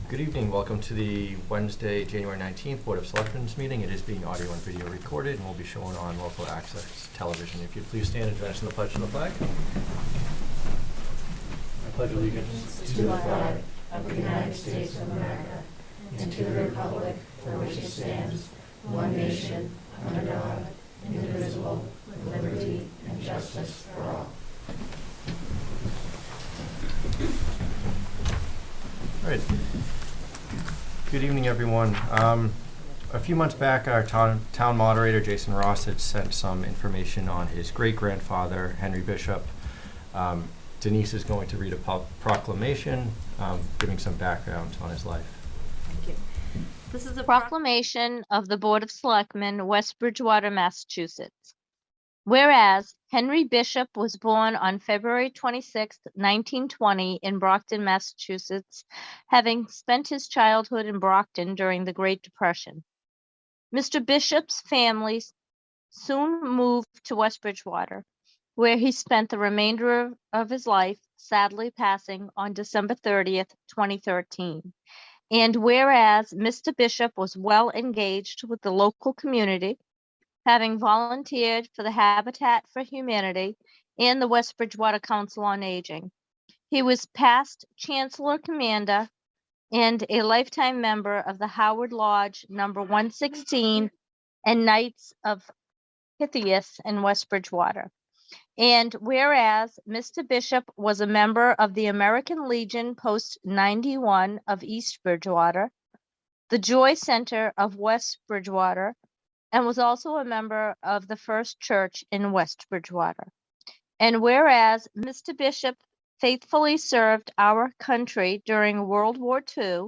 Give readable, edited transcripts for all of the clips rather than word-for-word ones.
Good evening. Welcome to the Wednesday, January 19th Board of Selectmen's meeting. It is being audio and video recorded and will be shown on local access television. If you'd please stand and join us in the pledge to the flag. I pledge allegiance to the flag of the United States of America and to the republic for which it stands, one nation, under God, indivisible, with liberty and justice for all. All right. Good evening, everyone. A few months back, our town moderator, Jason Ross, had sent some information on his great-grandfather, Henry Bishop. Denise is going to read a proclamation, giving some background on his life. Thank you. This is a Proclamation of the Board of Selectmen, West Bridgewater, Massachusetts. Whereas Henry Bishop was born on February 26, 1920 in Brockton, Massachusetts, having spent his childhood in Brockton during the Great Depression. Mr. Bishop's family soon moved to West Bridgewater, where he spent the remainder of his life, sadly passing on December 30th, 2013. And whereas Mr. Bishop was well engaged with the local community, having volunteered for the Habitat for Humanity and the West Bridgewater Council on Aging. He was past Chancellor Commander and a lifetime member of the Howard Lodge number 116 and Knights of Pythias in West Bridgewater. And whereas Mr. Bishop was a member of the American Legion Post 91 of East Bridgewater, the Joy Center of West Bridgewater, and was also a member of the First Church in West Bridgewater. And whereas Mr. Bishop faithfully served our country during World War II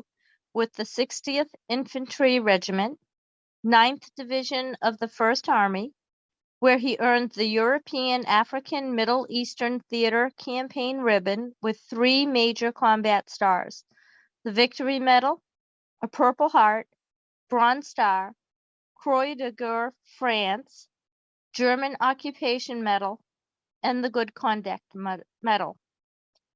with the 60th Infantry Regiment, 9th Division of the First Army, where he earned the European African Middle Eastern Theater Campaign Ribbon with 3 major combat stars, the Victory Medal, a Purple Heart, Bronze Star, Croix de Guerre, France, German Occupation Medal, and the Good Conduct Medal.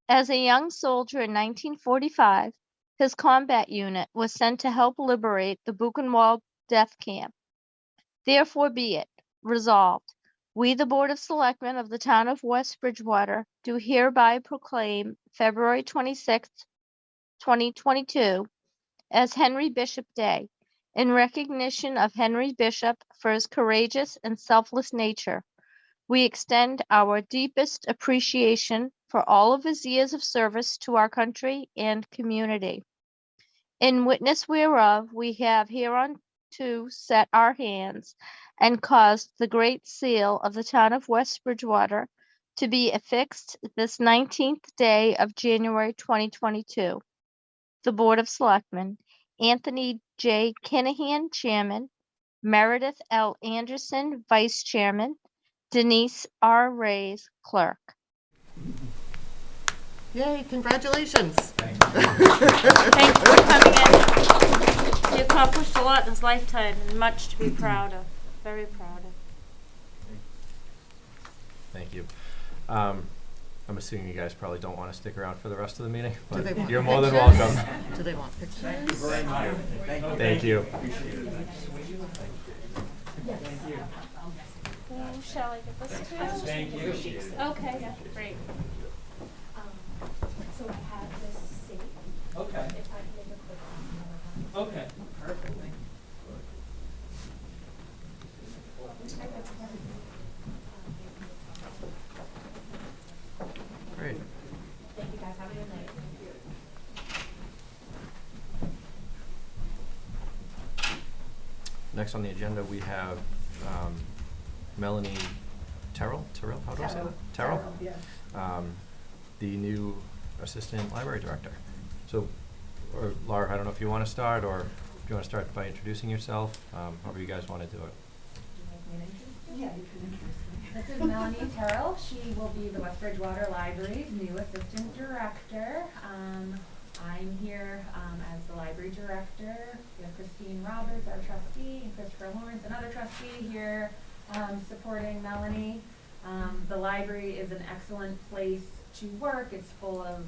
As a young soldier in 1945, his combat unit was sent to help liberate the Buchenwald death camp. Therefore be it resolved, we, the Board of Selectmen of the town of West Bridgewater, do hereby proclaim February 26, 2022, as Henry Bishop Day, in recognition of Henry Bishop for his courageous and selfless nature. We extend our deepest appreciation for all of his years of service to our country and community. In witness whereof, we have hereunto set our hands and caused the great seal of the town of West Bridgewater to be affixed this 19th day of January 2022. The Board of Selectmen, Anthony J. Kinahan, Chairman, Meredith L. Anderson, Vice Chairman, Denise R. Rays, Clerk. Yay, congratulations. Thanks. Thanks for coming in. He accomplished a lot in his lifetime and much to be proud of. Very proud of. Thank you. I'm assuming you guys probably don't want to stick around for the rest of the meeting, Do they but want you're more than pictures? welcome. Do they want pictures? Thank you very much. Thank you. Shall I get this to you? Thank you. Okay, great. So I have this saved. Okay. If I make a quick copy. Okay. Perfect. Great. Thank you guys. Have a good night. Next on the agenda, we have Melanie Terrell, how do I say that? Terrell? The new Assistant Library Director. So, or Laura, I don't know if you want to start, or if you want to start by introducing yourself, however you guys want to do it. Yeah, you can introduce me. This is Melanie Terrell. She will be the West Bridgewater Library's new Assistant Director. I'm here as the Library Director. We have Christine Roberts, our trustee, and Christopher Lawrence, another trustee here supporting Melanie. The library is an excellent place to work. It's full of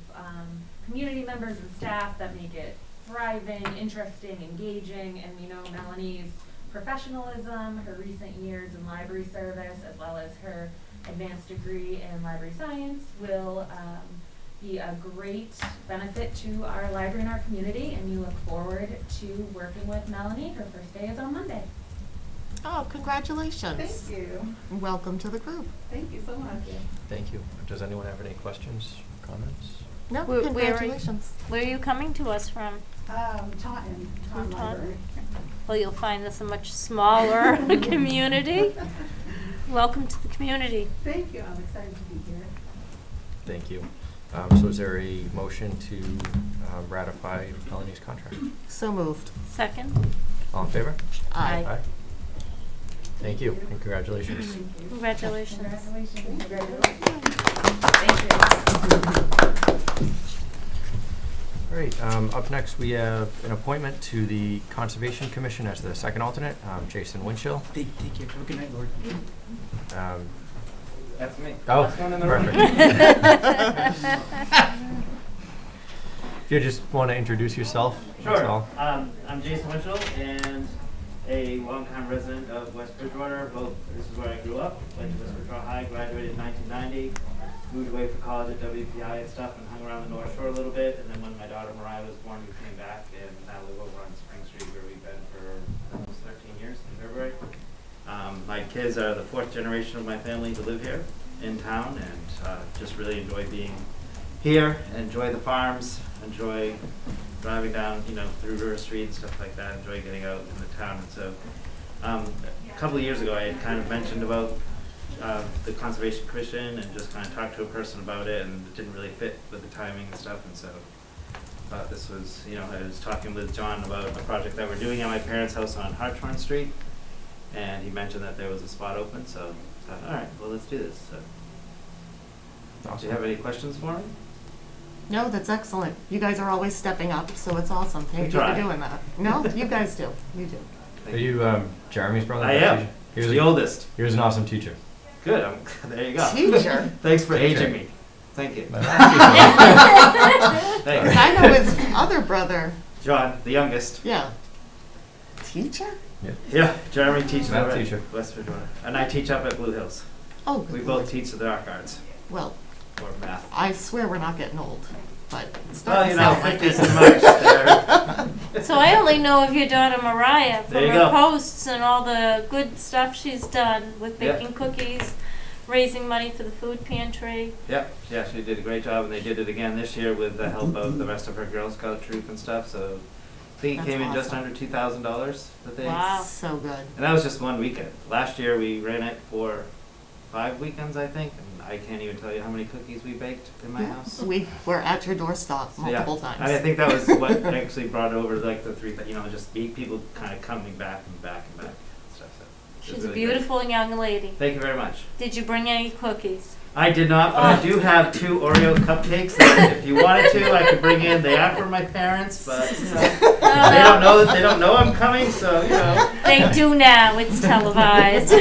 community members and staff that make it thriving, interesting, engaging, and you know, Melanie's professionalism, her recent years in library service, as well as her advanced degree in library science will be a great benefit to our library and our community, and we look forward to working with Melanie. Her first day is on Monday. Oh, congratulations. Thank you. Welcome to the group. Thank you so much. Thank you. Does anyone have any questions, comments? No, Where- where are you- congratulations. Where are you coming to us from? Taunton From Taunton? Library. Well, you'll find this a much smaller community. Welcome to the community. Thank you, I'm excited to be here. Thank you. So is there a motion to ratify Melanie's contract? So moved. Second, All in favor? Aye. Thank you, and congratulations. Thank you. congratulations. Congratulations. All right, up next, we have an appointment to the Conservation Commission as the second alternate, Jason Winchell. Take care. Have a good night, Lord. That's me. Oh, Last one in the room. perfect. If you just want to introduce yourself, that's Sure. all. I'm Jason Winchell and a longtime resident of West Bridgewater. This is where I grew up. Went to West Bridgewater High, graduated in 1990. Moved away for college at WPI and stuff, and hung around the North Shore a little bit. And then when my daughter Mariah was born, we came back and now live over on Spring Street, where we've been for almost 13 years in February. My kids are the fourth generation of my family to live here in town, and just really enjoy being here. Enjoy the farms. Enjoy driving down, through River Street and stuff like that. Enjoy getting out in the town. And so, a couple of years ago, I had kind of mentioned about the Conservation Commission and just kind of talked to a person about it, and it didn't really fit with the timing and stuff. And so, thought this was, I was talking with John about a project that we're doing at my parents' house on Hartshorn Street, and he mentioned that there was a spot open. So, I thought, all right, well, let's do this. So, do you have any questions for me? No, that's excellent. You guys are always stepping up, so it's awesome. Thank you for try. doing that. No, you guys do. You do. Are you Jeremy's brother? I am. He was The oldest. He was an awesome teacher. Good. There you go. Teacher. Thanks for Teacher. aging me. Thank you. Because Thanks. I know his other brother. John, the youngest. Yeah. Teacher? Yeah, Jeremy teaches Math up at teacher. West Bridgewater. And I teach up at Blue Hills. Oh, We good both Lord. teach the dark arts, Well, or math. I swear we're not getting old, but it's Well, starting to sound like 50 it. so much. There. So I only know of your daughter Mariah from There you her go. posts and all the good stuff she's done with Yeah. baking cookies, raising money for the food pantry. Yep, yeah, she did a great job, and they did it again this year with the help of the rest of her Girl Scout troop and stuff. So I think it That's came in just awesome. under $2,000 that they. Wow. So good. And that was just one weekend. Last year we ran it for 5 weekends, I think, and I can't even tell you how many cookies we baked in my house. We were at your doorstep So, multiple yeah. times. And I think that was what actually brought over like the three, just people kind of coming back and back and back and stuff. So it was She's a really great. beautiful young lady. Thank you very much. Did you bring any cookies? I did not, but I do have 2 Oreo cupcakes that if you wanted to, I could bring in. They are for my parents, but they don't know I'm coming, so They do now. It's televised.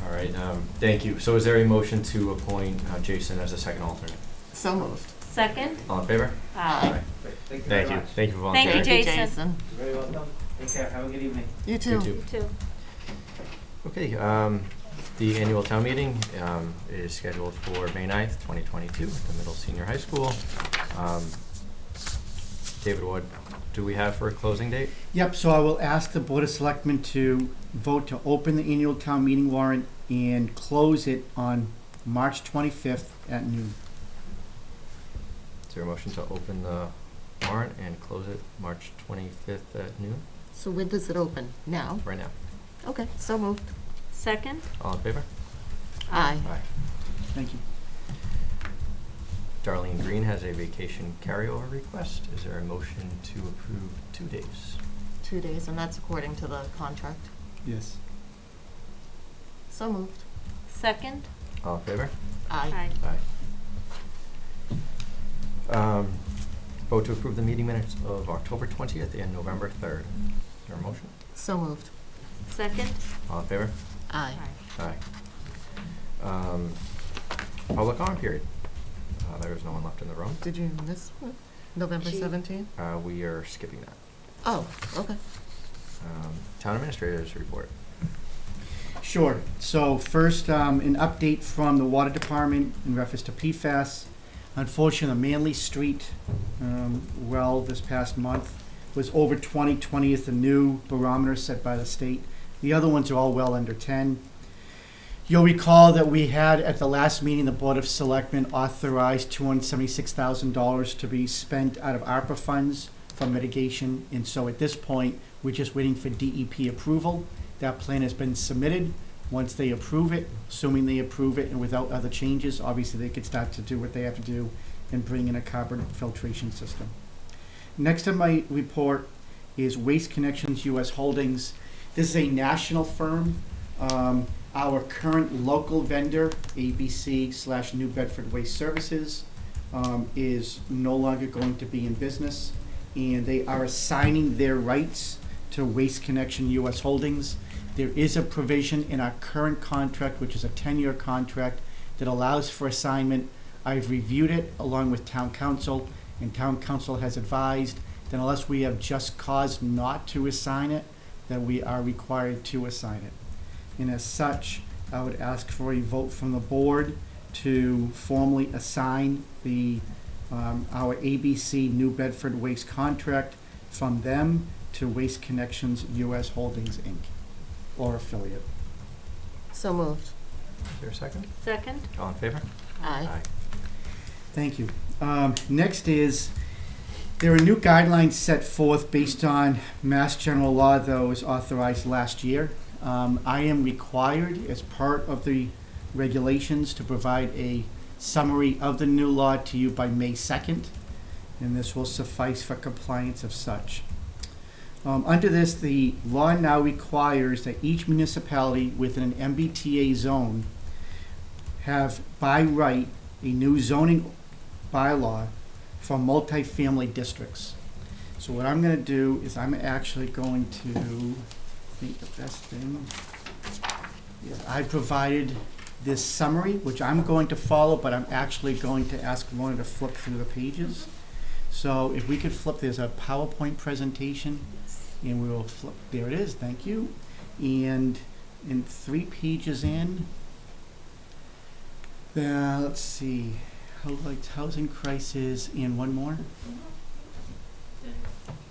All right, thank you. So is there a motion to appoint Jason as a second alternate? So moved. Second? All in favor? Aye. Great. Thank you Thank very you. much. Thank you for Thank you, volunteering. Jason. You're very welcome. Take care. Have a good evening. You too. You too. You too. Okay, the annual town meeting is scheduled for May 9th, 2022 at the Middle Senior High School. David, what do we have for a closing date? Yep, so I will ask the Board of Selectmen to vote to open the annual town meeting warrant and close it on March 25th at noon. Is there a motion to open the warrant and close it March 25th at noon? So when does it open? Now? Right now. Okay, so moved. Second? All in favor? Aye. Aye. Thank you. Darlene Green has a vacation carryover request. Is there a motion to approve 2 days? 2 days, and that's according to the contract. Yes. So moved. Second? All in favor? Aye. Aye. Vote to approve the meeting minutes of October 20th and November 3rd. Is there a motion? So moved. Second? All in favor? Aye. Aye. Public comment period. There is no one left in the room. Did you miss one? November She- 17th? We are skipping that. Oh, okay. Town administrators report. Sure. So first, an update from the water department in reference to PFAS. Unfortunately, the Manley Street well this past month was over 20 is the new barometer set by the state. The other ones are all well under 10. You'll recall that we had at the last meeting, the Board of Selectmen authorized $276,000 to be spent out of ARPA funds for mitigation. And so at this point, we're just waiting for DEP approval. That plan has been submitted. Once they approve it, assuming they approve it and without other changes, obviously they could start to do what they have to do and bring in a carbon filtration system. Next on my report is Waste Connections US Holdings. This is a national firm. Our current local vendor, ABC/New Bedford Waste Services, is no longer going to be in business, and they are assigning their rights to Waste Connection US Holdings. There is a provision in our current contract, which is a 10-year contract, that allows for assignment. I've reviewed it along with town council, and town council has advised that unless we have just cause not to assign it, that we are required to assign it. And as such, I would ask for a vote from the board to formally assign the our ABC New Bedford Waste contract from them to Waste Connections US Holdings, Inc., or affiliate. So moved. Is there a second? Second? All in favor? Aye. Thank you. Next is, there are new guidelines set forth based on Mass General Law that was authorized last year. I am required, as part of the regulations, to provide a summary of the new law to you by May 2nd, and this will suffice for compliance of such. Under this, the law now requires that each municipality within an MBTA zone have, by right, a new zoning bylaw for multifamily districts. So what I'm going to do is I'm actually going to, I think the best thing is I provided this summary, which I'm going to follow, but I'm actually going to ask Lorna to flip through the pages. So if we could flip, there's a PowerPoint presentation, and we will flip, there it is, thank you. And in 3 pages in, let's see, housing crisis, and one more.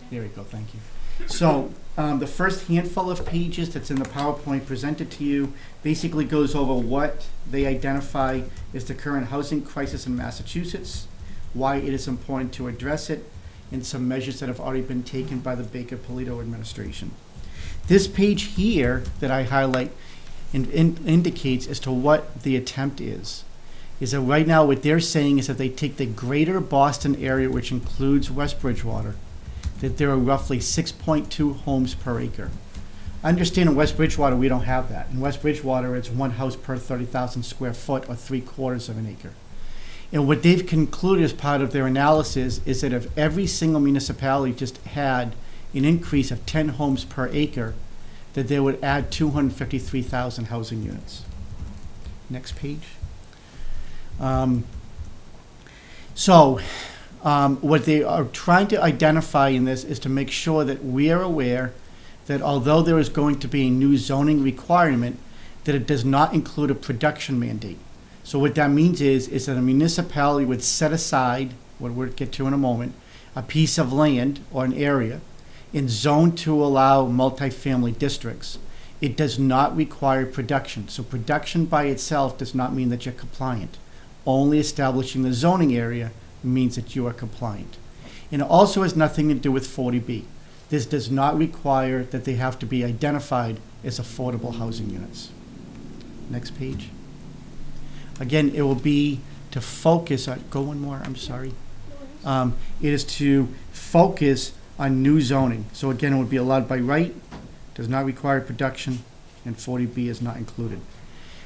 There we go, thank you. So the first handful of pages that's in the PowerPoint presented to you basically goes over what they identify as the current housing crisis in Massachusetts, why it is important to address it, and some measures that have already been taken by the Baker-Polito administration. This page here that I highlight indicates as to what the attempt is that right now what they're saying is that they take the greater Boston area, which includes West Bridgewater, that there are roughly 6.2 homes per acre. Understand in West Bridgewater we don't have that. In West Bridgewater it's 1 house per 30,000 square foot, or 3/4 of an acre. And what they've concluded as part of their analysis is that if every single municipality just had an increase of 10 homes per acre, that they would add 253,000 housing units. Next page. What they are trying to identify in this is to make sure that we are aware that although there is going to be a new zoning requirement, that it does not include a production mandate. So what that means is that a municipality would set aside, what we'll get to in a moment, a piece of land or an area in zone to allow multifamily districts. It does not require production. So production by itself does not mean that you're compliant. Only establishing the zoning area means that you are compliant. And it also has nothing to do with 40B. This does not require that they have to be identified as affordable housing units. Next page. Again, it will be to focus on, go one more, I'm sorry. It is to focus on new zoning. So again, it would be allowed by right, does not require production, and 40B is not included.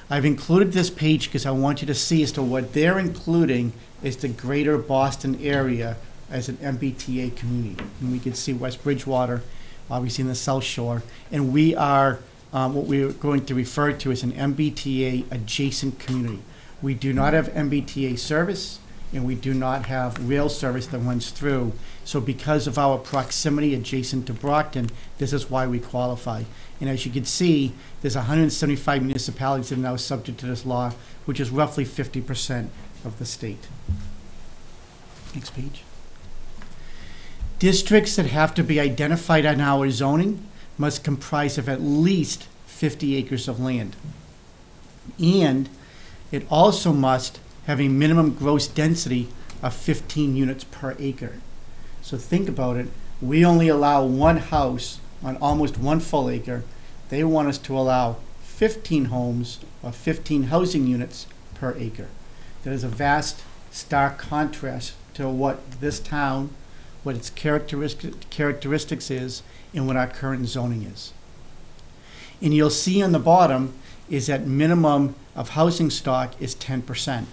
I've included this page because I want you to see as to what they're including is the greater Boston area as an MBTA community. And we can see West Bridgewater, obviously in the South Shore, and we are what we're going to refer to as an MBTA adjacent community. We do not have MBTA service, and we do not have rail service that runs through. So because of our proximity adjacent to Brockton, this is why we qualify. And as you can see, there's 175 municipalities that are now subject to this law, which is roughly 50% of the state. Next page. Districts that have to be identified on our zoning must comprise of at least 50 acres of land. And it also must have a minimum gross density of 15 units per acre. So think about it. We only allow one house on almost 1 full acre. They want us to allow 15 homes or 15 housing units per acre. That is a vast, stark contrast to what this town, what its characteristics is, and what our current zoning is. And you'll see on the bottom is that minimum of housing stock is 10%.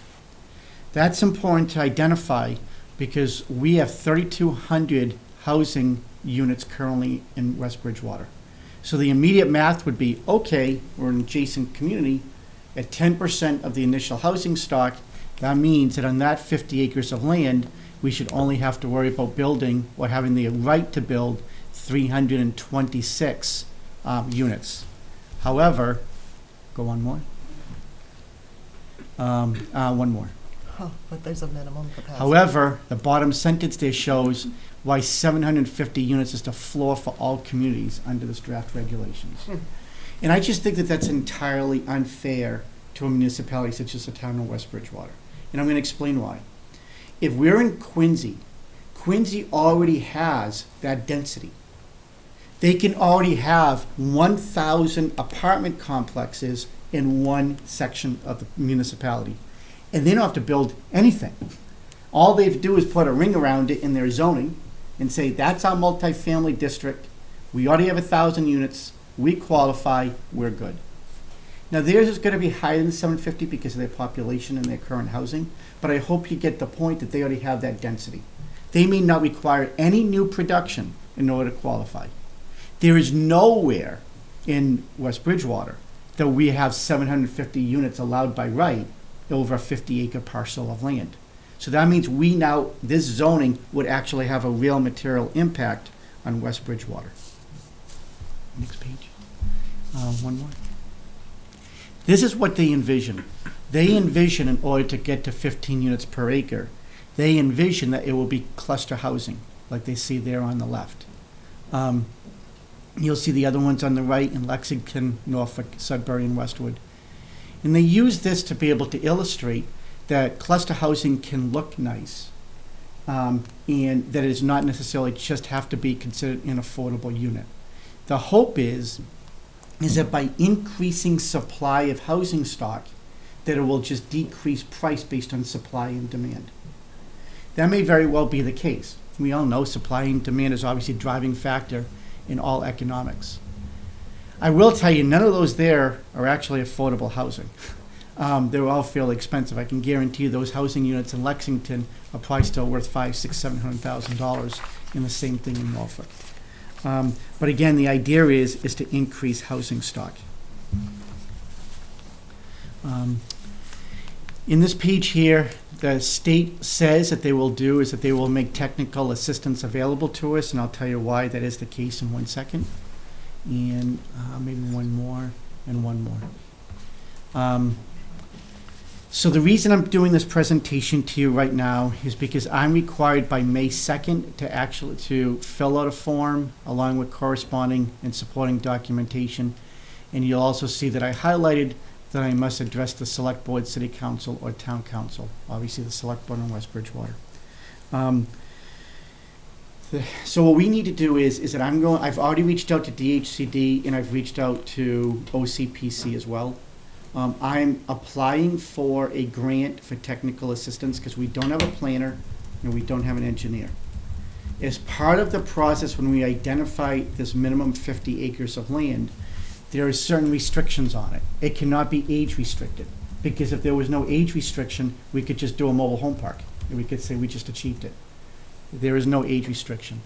That's important to identify because we have 3,200 housing units currently in West Bridgewater. So the immediate math would be, okay, we're an adjacent community, at 10% of the initial housing stock, that means that on that 50 acres of land, we should only have to worry about building or having the right to build 326 units. However, go one more. One more. Oh, but there's a minimum capacity. However, the bottom sentence there shows why 750 units is the floor for all communities under this draft regulations. And I just think that that's entirely unfair to a municipality such as the town of West Bridgewater. And I'm going to explain why. If we're in Quincy, Quincy already has that density. They can already have 1,000 apartment complexes in one section of the municipality. And they don't have to build anything. All they have to do is put a ring around it in their zoning and say, that's our multifamily district. We already have 1,000 units. We qualify. We're good. Now, theirs is going to be higher than 750 because of their population and their current housing, but I hope you get the point that they already have that density. They may not require any new production in order to qualify. There is nowhere in West Bridgewater that we have 750 units allowed by right over a 50-acre parcel of land. So that means this zoning would actually have a real material impact on West Bridgewater. Next page. One more. This is what they envision. They envision, in order to get to 15 units per acre, they envision that it will be cluster housing, like they see there on the left. You'll see the other ones on the right in Lexington, Norfolk, Sudbury, and Westwood. And they use this to be able to illustrate that cluster housing can look nice, and that it does not necessarily just have to be considered an affordable unit. The hope is that by increasing supply of housing stock, that it will just decrease price based on supply and demand. That may very well be the case. We all know supply and demand is obviously a driving factor in all economics. I will tell you, none of those there are actually affordable housing. They're all fairly expensive. I can guarantee you those housing units in Lexington are probably still worth $500,000, $600,000, $700,000, and the same thing in Norfolk. But again, the idea is to increase housing stock. In this page here, the state says that they will make technical assistance available to us, and I'll tell you why that is the case in 1 second. And maybe one more and one more. So the reason I'm doing this presentation to you right now is because I'm required by May 2nd to fill out a form along with corresponding and supporting documentation. And you'll also see that I highlighted that I must address the Select Board, City Council, or Town Council, obviously the Select Board in West Bridgewater. So what we need to do is that I've already reached out to DHCD and I've reached out to OCPC as well. I'm applying for a grant for technical assistance because we don't have a planner and we don't have an engineer. As part of the process, when we identify this minimum 50 acres of land, there are certain restrictions on it. It cannot be age restricted because if there was no age restriction, we could just do a mobile home park and we could say we just achieved it. There is no age restriction.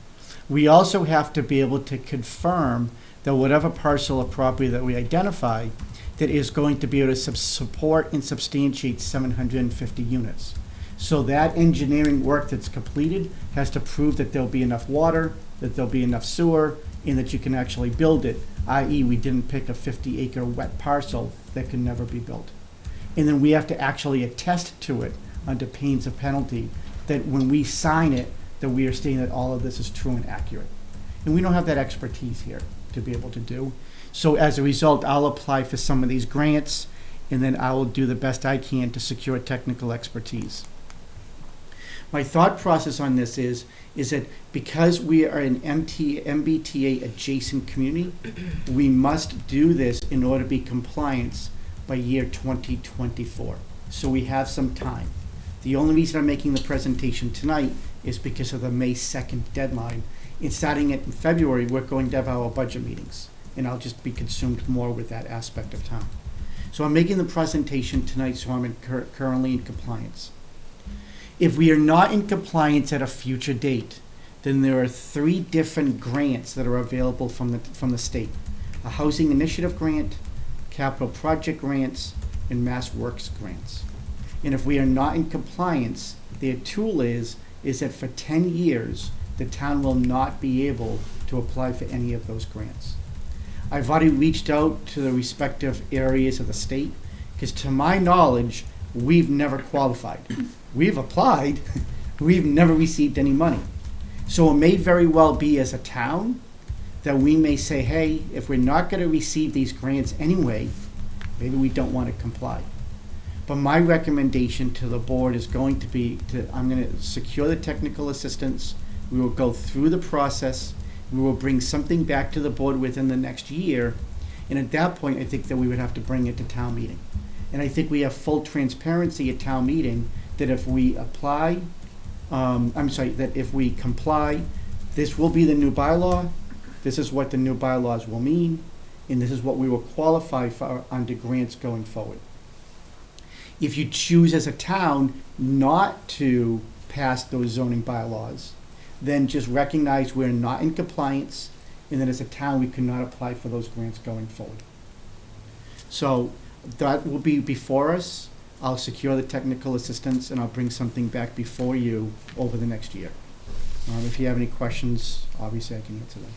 We also have to be able to confirm that whatever parcel of property that we identify that is going to be able to support and substantiate 750 units. So that engineering work that's completed has to prove that there'll be enough water, that there'll be enough sewer, and that you can actually build it, i.e. we didn't pick a 50-acre wet parcel that can never be built. And then we have to actually attest to it under pains of penalty that when we sign it, that we are stating that all of this is true and accurate. And we don't have that expertise here to be able to do. So as a result, I'll apply for some of these grants, and then I will do the best I can to secure technical expertise. My thought process on this is that because we are an MBTA adjacent community, we must do this in order to be compliant by year 2024. So we have some time. The only reason I'm making the presentation tonight is because of the May 2nd deadline. And starting it in February, we're going to have our budget meetings, and I'll just be consumed more with that aspect of time. So I'm making the presentation tonight so I'm currently in compliance. If we are not in compliance at a future date, then there are 3 different grants that are available from the state. A housing initiative grant, capital project grants, and mass works grants. And if we are not in compliance, their tool is that for 10 years, the town will not be able to apply for any of those grants. I've already reached out to the respective areas of the state, because to my knowledge, we've never qualified. We've applied, we've never received any money. So it may very well be as a town that we may say, hey, if we're not going to receive these grants anyway, maybe we don't want to comply. But my recommendation to the board is going to be I'm going to secure the technical assistance. We will go through the process. We will bring something back to the board within the next year. And at that point, I think that we would have to bring it to town meeting. And I think we have full transparency at town meeting that if we apply, that if we comply, this will be the new bylaw. This is what the new bylaws will mean. And this is what we will qualify for under grants going forward. If you choose as a town not to pass those zoning bylaws, then just recognize we're not in compliance, and that as a town we cannot apply for those grants going forward. So that will be before us. I'll secure the technical assistance, and I'll bring something back before you over the next year. If you have any questions, obviously I can answer them.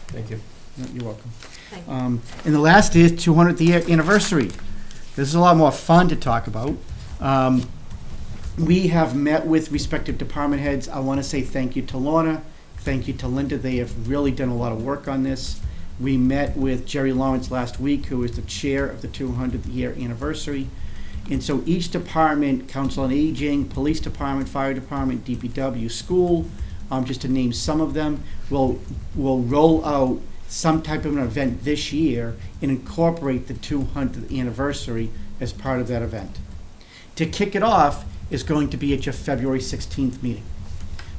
Thank you. No, you're welcome. Thank you. And the last is 200th year anniversary. This is a lot more fun to talk about. We have met with respective department heads. I want to say thank you to Lorna, thank you to Linda. They have really done a lot of work on this. We met with Jerry Lawrence last week, who is the chair of the 200th year anniversary. And so each department, Council on Aging, Police Department, Fire Department, DPW, School, just to name some of them, will roll out some type of an event this year and incorporate the 200th anniversary as part of that event. To kick it off is going to be at your February 16th meeting,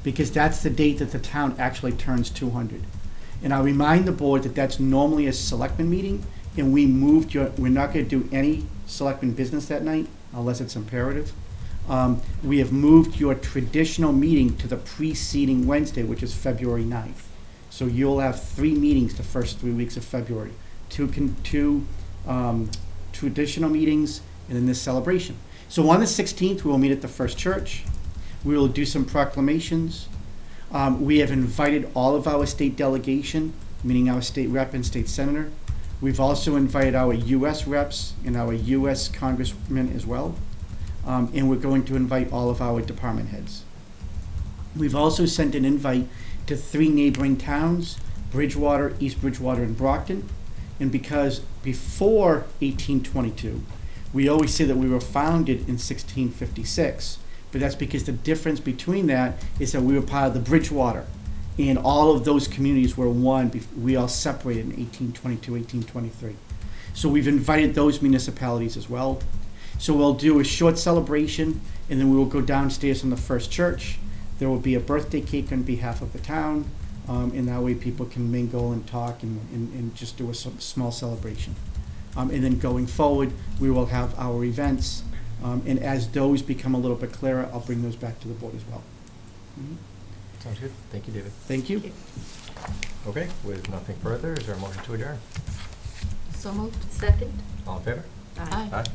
because that's the date that the town actually turns 200. And I'll remind the board that that's normally a selectmen meeting, and we're not going to do any selectmen business that night unless it's imperative. We have moved your traditional meeting to the preceding Wednesday, which is February 9th. So you'll have 3 meetings the first 3 weeks of February, two traditional meetings, and then this celebration. So on the 16th, we will meet at the First Church. We will do some proclamations. We have invited all of our state delegation, meaning our state rep and state senator. We've also invited our U.S. reps and our U.S. congressmen as well. And we're going to invite all of our department heads. We've also sent an invite to 3 neighboring towns, Bridgewater, East Bridgewater, and Brockton. And because before 1822, we always say that we were founded in 1656, but that's because the difference between that is that we were part of the Bridgewater, and all of those communities were one. We all separated in 1822, 1823. So we've invited those municipalities as well. So we'll do a short celebration, and then we will go downstairs in the First Church. There will be a birthday cake on behalf of the town, and that way people can mingle and talk and just do a small celebration. And then going forward, we will have our events, and as those become a little bit clearer, I'll bring those back to the board as well. Mm-hmm. Sounds good. Thank you, David. Thank you. Okay, with nothing further, is there a motion to adjourn? So moved. Second? All in favor? Aye. Aye.